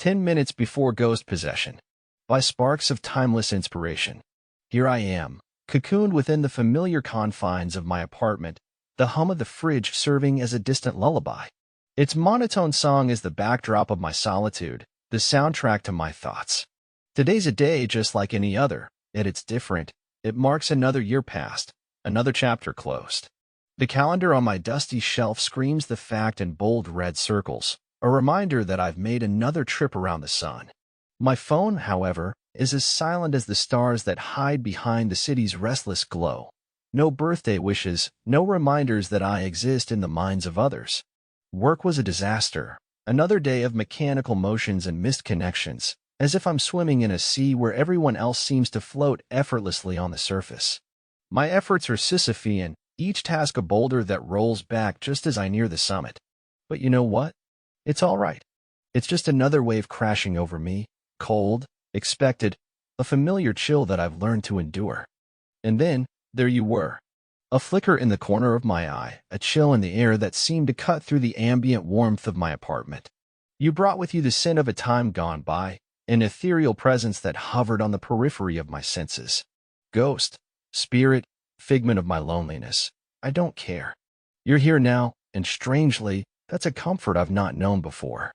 10 minutes before ghost possession. By sparks of timeless inspiration. Here I am, cocooned within the familiar confines of my apartment, the hum of the fridge serving as a distant lullaby. Its monotone song is the backdrop of my solitude, the soundtrack to my thoughts. Today's a day just like any other, yet it's different. It marks another year past, another chapter closed. The calendar on my dusty shelf screams the fact in bold red circles, a reminder that I've made another trip around the sun. My phone, however, is as silent as the stars that hide behind the city's restless glow. No birthday wishes, no reminders that I exist in the minds of others. Work was a disaster, another day of mechanical motions and missed connections, as if I'm swimming in a sea where everyone else seems to float effortlessly on the surface. My efforts are Sisyphean, each task a boulder that rolls back just as I near the summit. But you know what? It's all right. It's just another wave crashing over me, cold, expected, a familiar chill that I've learned to endure. And then, there you were. A flicker in the corner of my eye, a chill in the air that seemed to cut through the ambient warmth of my apartment. You brought with you the scent of a time gone by, an ethereal presence that hovered on the periphery of my senses. Ghost, spirit, figment of my loneliness. I don't care. You're here now, and strangely, that's a comfort I've not known before.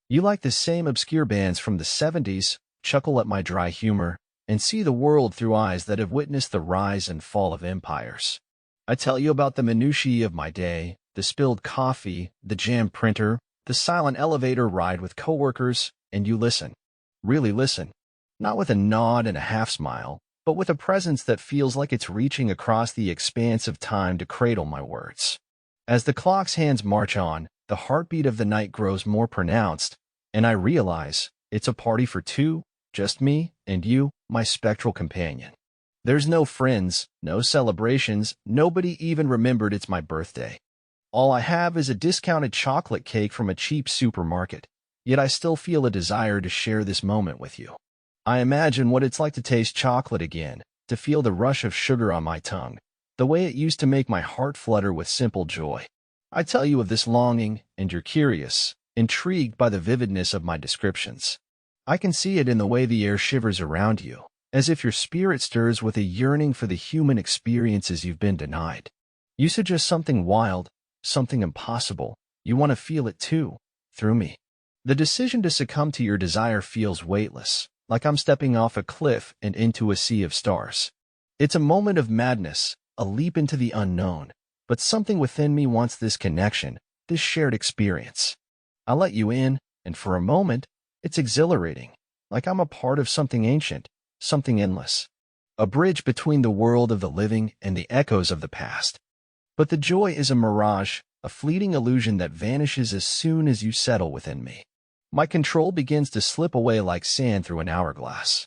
You like the same obscure bands from the 70s, chuckle at my dry humor, and see the world through eyes that have witnessed the rise and fall of empires. I tell you about the minutiae of my day, the spilled coffee, the jammed printer, the silent elevator ride with coworkers, and you listen. Really listen. Not with a nod and a half-smile, but with a presence that feels like it's reaching across the expanse of time to cradle my words. As the clock's hands march on, the heartbeat of the night grows more pronounced, and I realize it's a party for two, just me and you, my spectral companion. There's no friends, no celebrations, nobody even remembered it's my birthday. All I have is a discounted chocolate cake from a cheap supermarket, yet I still feel a desire to share this moment with you. I imagine what it's like to taste chocolate again, to feel the rush of sugar on my tongue, the way it used to make my heart flutter with simple joy. I tell you of this longing, and you're curious, intrigued by the vividness of my descriptions. I can see it in the way the air shivers around you, as if your spirit stirs with a yearning for the human experiences you've been denied. You suggest something wild, something impossible. You want to feel it too, through me. The decision to succumb to your desire feels weightless, like I'm stepping off a cliff and into a sea of stars. It's a moment of madness, a leap into the unknown, but something within me wants this connection, this shared experience. I let you in, and for a moment, it's exhilarating, like I'm a part of something ancient, something endless. A bridge between the world of the living and the echoes of the past. But the joy is a mirage, a fleeting illusion that vanishes as soon as you settle within me. My control begins to slip away like sand through an hourglass.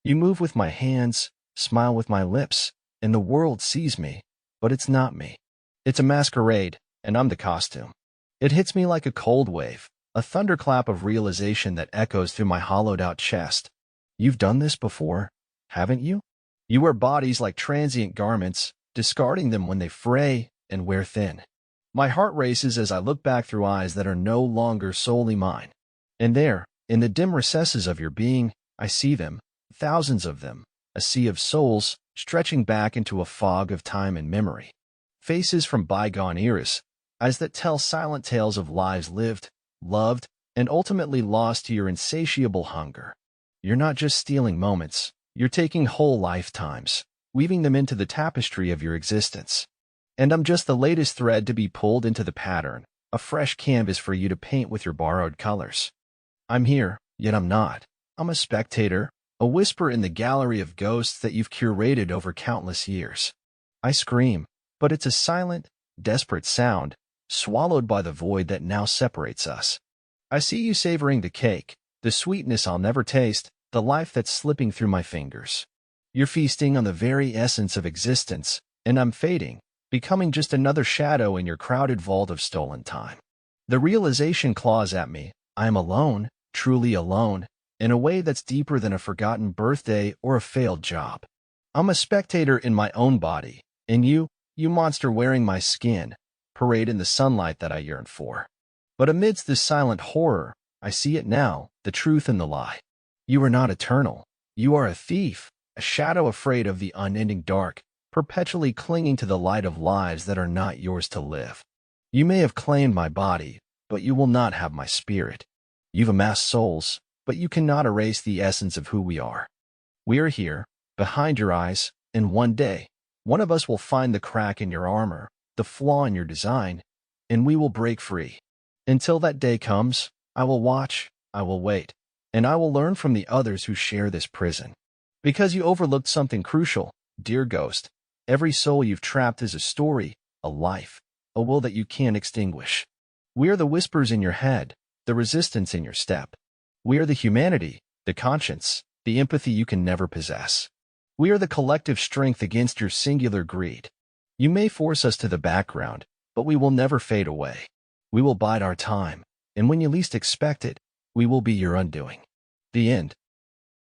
You move with my hands, smile with my lips, and the world sees me, but it's not me. It's a masquerade, and I'm the costume. It hits me like a cold wave, a thunderclap of realization that echoes through my hollowed-out chest. You've done this before, haven't you? You wear bodies like transient garments, discarding them when they fray and wear thin. My heart races as I look back through eyes that are no longer solely mine. And there, in the dim recesses of your being, I see them, thousands of them, a sea of souls, stretching back into a fog of time and memory. Faces from bygone eras, eyes that tell silent tales of lives lived, loved, and ultimately lost to your insatiable hunger. You're not just stealing moments, you're taking whole lifetimes, weaving them into the tapestry of your existence. And I'm just the latest thread to be pulled into the pattern, a fresh canvas for you to paint with your borrowed colors. I'm here, yet I'm not. I'm a spectator, a whisper in the gallery of ghosts that you've curated over countless years. I scream, but it's a silent, desperate sound, swallowed by the void that now separates us. I see you savoring the cake, the sweetness I'll never taste, the life that's slipping through my fingers. You're feasting on the very essence of existence, and I'm fading, becoming just another shadow in your crowded vault of stolen time. The realization claws at me. I am alone, truly alone, in a way that's deeper than a forgotten birthday or a failed job. I'm a spectator in my own body, and you monster wearing my skin, parade in the sunlight that I yearn for. But amidst this silent horror, I see it now, the truth and the lie. You are not eternal. You are a thief, a shadow afraid of the unending dark, perpetually clinging to the light of lives that are not yours to live. You may have claimed my body, but you will not have my spirit. You've amassed souls, but you cannot erase the essence of who we are. We are here, behind your eyes, and one day, one of us will find the crack in your armor, the flaw in your design, and we will break free. Until that day comes, I will watch, I will wait, and I will learn from the others who share this prison. Because you overlooked something crucial, dear ghost, every soul you've trapped is a story, a life, a will that you can't extinguish. We are the whispers in your head, the resistance in your step. We are the humanity, the conscience, the empathy you can never possess. We are the collective strength against your singular greed. You may force us to the background, but we will never fade away. We will bide our time, and when you least expect it, we will be your undoing. The end.